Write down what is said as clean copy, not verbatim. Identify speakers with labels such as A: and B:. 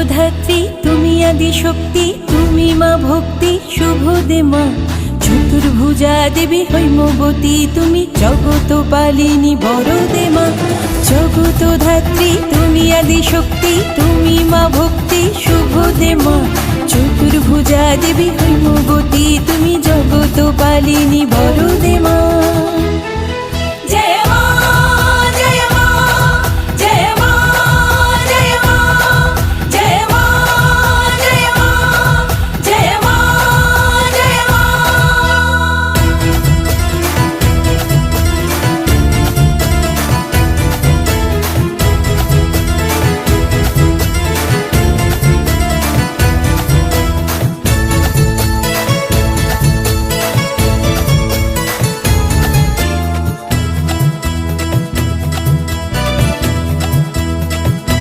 A: ধাত্রী তুমি আদি শক্তি, তুমি মা ভক্তি শুভ দে মা। চতুর্ভুজা দেবী হৈমবতী, তুমি জগত পালিনী বরদে মা। জগত ধাত্রী তুমি আদি শক্তি, তুমি মা ভক্তি শুভ দে মা। চতুর্ভুজা দেবী হৈমবতী, তুমি জগত পালিনী বরদে মা।